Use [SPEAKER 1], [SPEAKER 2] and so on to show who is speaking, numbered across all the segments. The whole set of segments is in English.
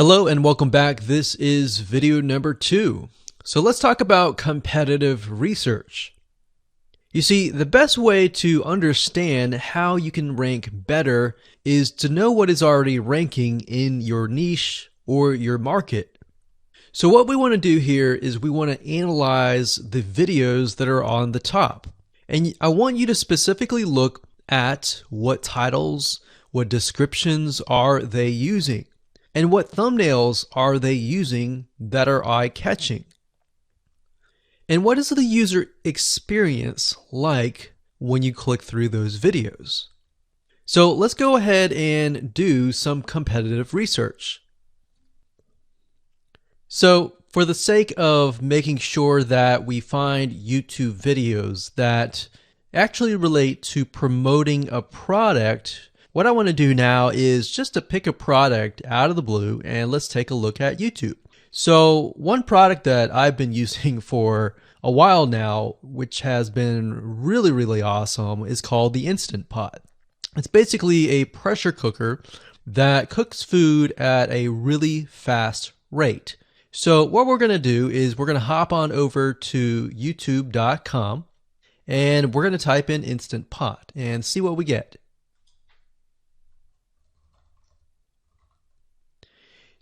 [SPEAKER 1] Hello and welcome back. This is video number 2. So let's talk about competitive research. You see, the best way to understand how you can rank better is to know what is already ranking in your niche or your market. So what we want to do here is we want to analyze the videos that are on the top. And I want you to specifically look at what titles, what descriptions are they using, and what thumbnails are they using that are eye-catching. And what is the user experience like when you click through those videos? So let's go ahead and do some competitive research. So for the sake of making sure that we find YouTube videos that actually relate to promoting a product, what I want to do now is just to pick a product out of the blue and let's take a look at YouTube. So one product that I've been using for a while now, which has been really awesome, is called the Instant Pot. It's basically a pressure cooker that cooks food at a really fast rate. So what we're going to do is we're going to hop on over to youtube.com and we're going to type in Instant Pot and see what we get.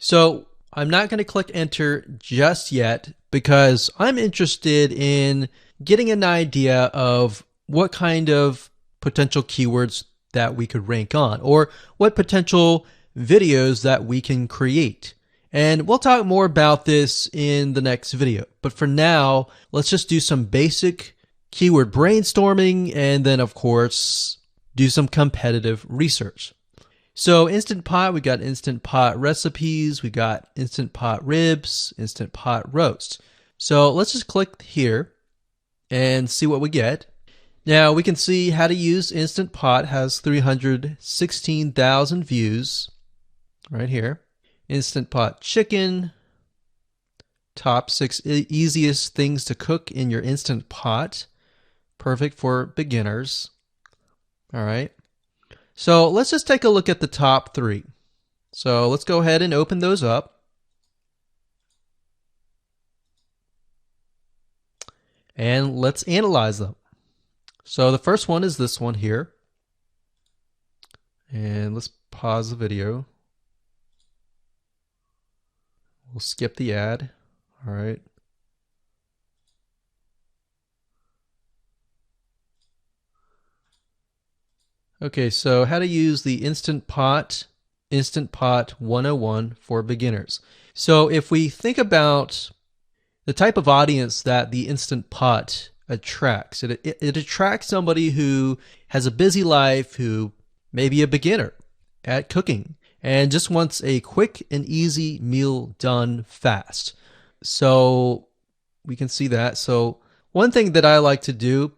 [SPEAKER 1] So I'm not going to click enter just yet because I'm interested in getting an idea of what kind of potential keywords that we could rank on, or what potential videos that we can create. And we'll talk more about this in the next video. But for now, let's just do some basic keyword brainstorming and then of course do some competitive research. So Instant Pot, we got Instant Pot recipes, we got Instant Pot ribs, Instant Pot roast. So let's just click here and see what we get. Now we can see how to use Instant Pot has 316,000 views right here. Instant Pot chicken, top 6 easiest things to cook in your Instant Pot. Perfect for beginners. All right. So let's just take a look at the top 3. So let's go ahead and open those up. And let's analyze them. So the first one is this one here. And let's pause the video. We'll skip the ad. All right. Okay, so how to use the Instant Pot 101 for beginners. So if we think about the type of audience that the Instant Pot attracts, it attracts somebody who has a busy life, who may be a beginner at cooking and just wants a quick and easy meal done fast. So we can see that. So one thing that I like to do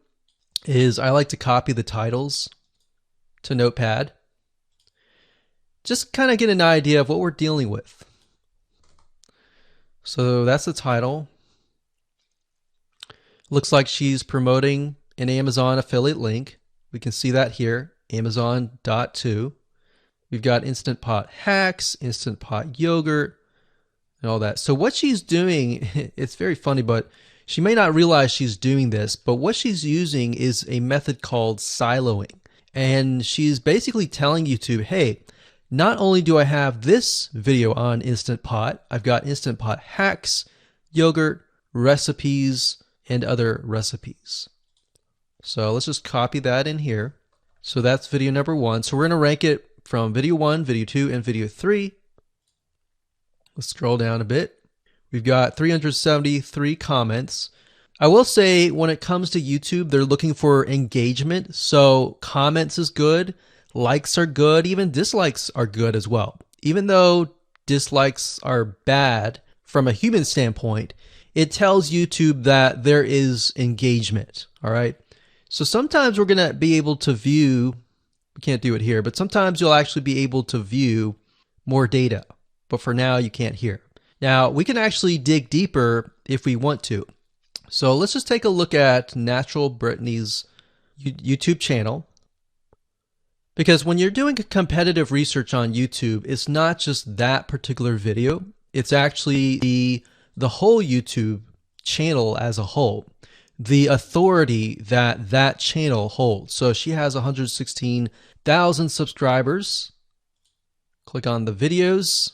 [SPEAKER 1] is I like to copy the titles to Notepad. Just kind of get an idea of what we're dealing with. So that's the title. Looks like she's promoting an Amazon affiliate link. We can see that here, Amazon.to. We've got Instant Pot hacks, Instant Pot yogurt, and all that. So what she's doing, it's very funny, but she may not realize she's doing this, but what she's using is a method called siloing. And she's basically telling YouTube, hey, not only do I have this video on Instant Pot, I've got Instant Pot hacks, yogurt, recipes, and other recipes. So let's just copy that in here. So that's video number 1. So we're going to rank it from video 1, video 2, and video 3. Let's scroll down a bit. We've got 373 comments. I will say when it comes to YouTube, they're looking for engagement. So comments is good, likes are good, even dislikes are good as well. Even though dislikes are bad from a human standpoint, it tells YouTube that there is engagement. All right. So sometimes we're going to be able to view, we can't do it here, but sometimes you'll actually be able to view more data. But for now, you can't hear. Now we can actually dig deeper if we want to. So let's just take a look at Natural Brittany's YouTube channel. Because when you're doing competitive research on YouTube, it's not just that particular video, it's actually the whole YouTube channel as a whole, the authority that that channel holds. So she has 116,000 subscribers. Click on the videos.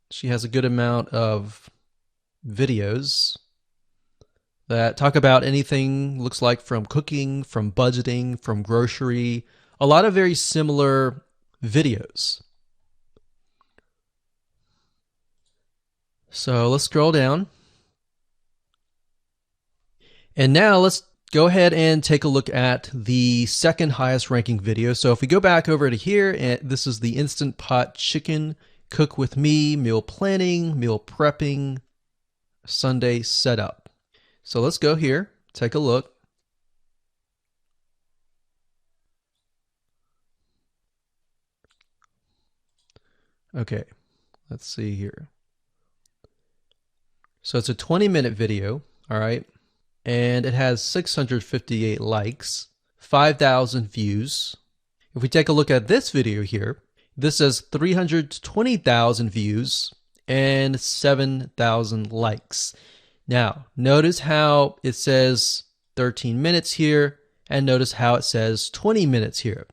[SPEAKER 1] She has a good amount of videos that talk about anything, looks like, from cooking, from budgeting, from grocery, a lot of very similar videos. So let's scroll down. And now let's go ahead and take a look at the second highest ranking video. So if we go back over to here, and this is the Instant Pot Chicken Cook With Me, meal planning, meal prepping, Sunday setup. So let's go here, take a look. Okay, let's see here. So it's a 20-minute video, all right, and it has 658 likes, 5,000 views. If we take a look at this video here, this has 320,000 views and 7,000 likes. Now, notice how it says 13 minutes here, and notice how it says 20 minutes here.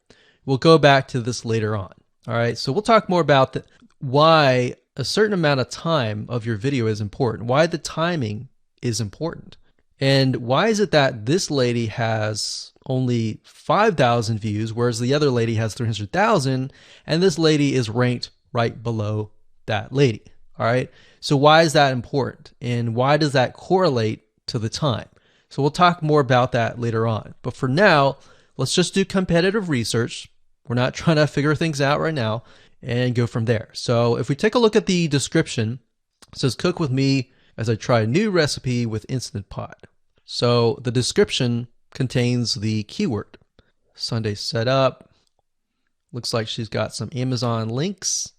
[SPEAKER 1] We'll go back to this later on. All right, so we'll talk more about why a certain amount of time of your video is important, why the timing is important, and why is it that this lady has only 5,000 views, whereas the other lady has 300,000, and this lady is ranked right below that lady. All right, so why is that important, and why does that correlate to the time? So we'll talk more about that later on. But for now, let's just do competitive research. We're not trying to figure things out right now, and go from there. So if we take a look at the description, it says cook with me as I try a new recipe with Instant Pot. So the description contains the keyword Sunday setup. Looks like she's got some Amazon links.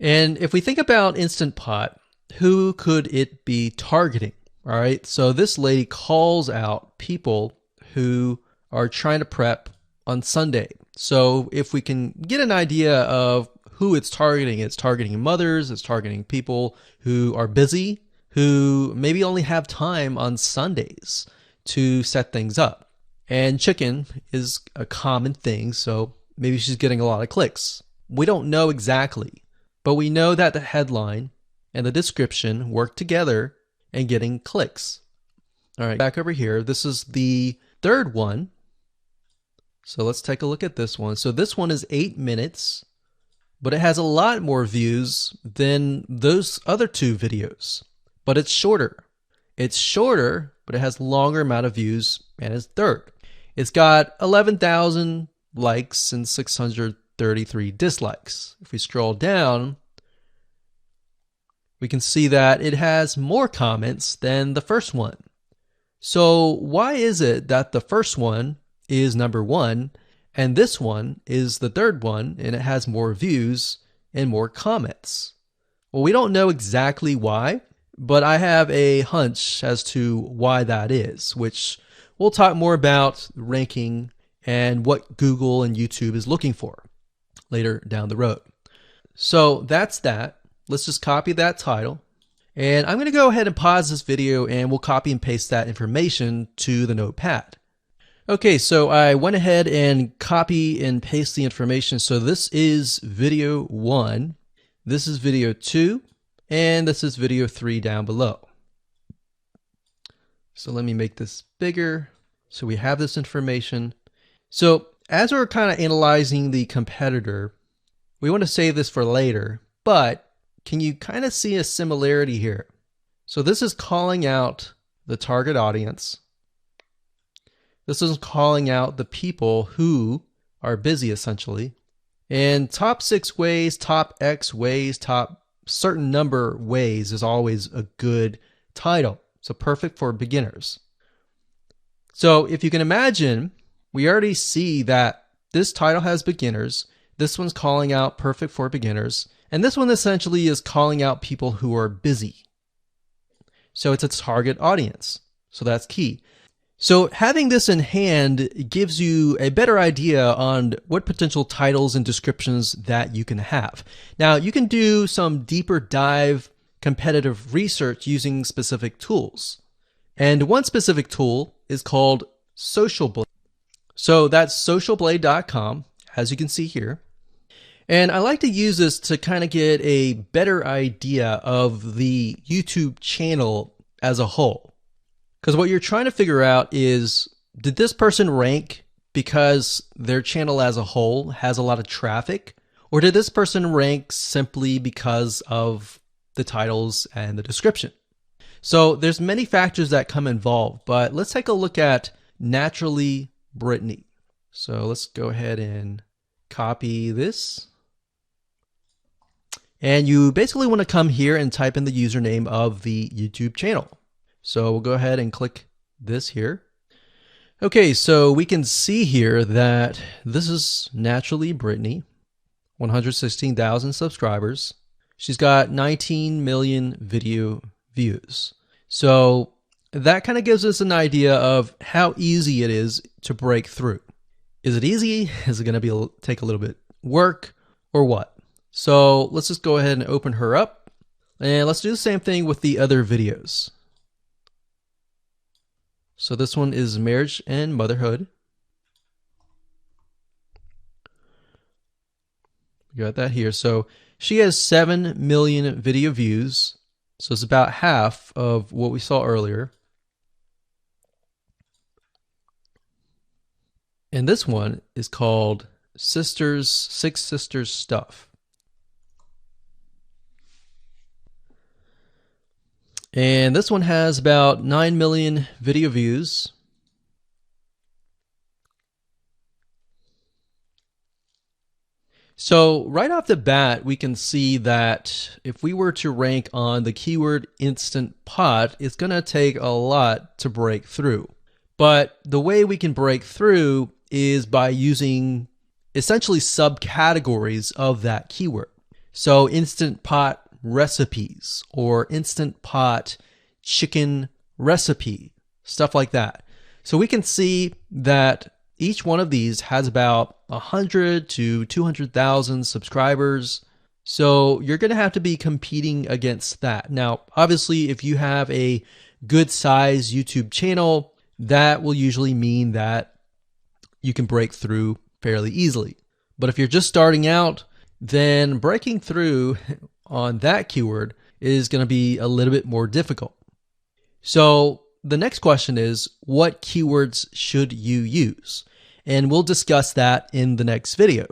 [SPEAKER 1] And if we think about Instant Pot, who could it be targeting? All right, so this lady calls out people who are trying to prep on Sunday. So if we can get an idea of who it's targeting mothers, it's targeting people who are busy, who maybe only have time on Sundays to set things up. And chicken is a common thing, so maybe she's getting a lot of clicks. We don't know exactly, but we know that the headline and the description work together and getting clicks. All right, back over here, this is the third one. So let's take a look at this one. So this one is 8 minutes, but it has a lot more views than those other two videos, but it's shorter. It's shorter, but it has longer amount of views, and it's third. It's got 11,000 likes and 633 dislikes. If we scroll down, we can see that it has more comments than the first one. So why is it that the first one is number one and this one is the third one and it has more views and more comments? Well, we don't know exactly why, but I have a hunch as to why that is, which we'll talk more about ranking and what Google and YouTube is looking for later down the road. So that's that. Let's just copy that title. And I'm going to go ahead and pause this video and we'll copy and paste that information to the notepad. Okay, so I went ahead and copy and paste the information. So this is video 1, this is video 2, and this is video 3 down below. So let me make this bigger so we have this information. So as we're kind of analyzing the competitor, we want to save this for later, but can you kind of see a similarity here? So this is calling out the target audience. This is calling out the people who are busy, essentially. And top 6 ways, top X ways, top certain number ways is always a good title. So perfect for beginners. So if you can imagine, we already see that this title has beginners. This one's calling out perfect for beginners. And this one essentially is calling out people who are busy. So it's a target audience. So that's key. So having this in hand gives you a better idea on what potential titles and descriptions that you can have. Now, you can do some deeper dive competitive research using specific tools. And one specific tool is called SocialBlade. So that's socialblade.com, as you can see here. And I like to use this to kind of get a better idea of the YouTube channel as a whole. Because what you're trying to figure out is, did this person rank because their channel as a whole has a lot of traffic? Or did this person rank simply because of the titles and the description? So there's many factors that come involved, but let's take a look at Naturally Brittany. So let's go ahead and copy this. And you basically want to come here and type in the username of the YouTube channel. So we'll go ahead and click this here. Okay, so we can see here that this is Naturally Brittany, 116,000 subscribers. She's got 19 million video views. So that kind of gives us an idea of how easy it is to break through. Is it easy? Is it going to take a little bit work or what? So let's just go ahead and open her up, and let's do the same thing with the other videos. So this one is marriage and motherhood. We got that here. So she has 7 million video views. So it's about half of what we saw earlier. And this one is called Six Sisters Stuff. And this one has about 9 million video views. So right off the bat, we can see that if we were to rank on the keyword Instant Pot, it's going to take a lot to break through. But the way we can break through is by using essentially subcategories of that keyword. So Instant Pot recipes or Instant Pot chicken recipe, stuff like that. So we can see that each one of these has about 100 to 200,000 subscribers. So you're going to have to be competing against that. Now, obviously, if you have a good size YouTube channel, that will usually mean that you can break through fairly easily. But if you're just starting out, then breaking through on that keyword is going to be a little bit more difficult. So the next question is, what keywords should you use? And we'll discuss that in the next video.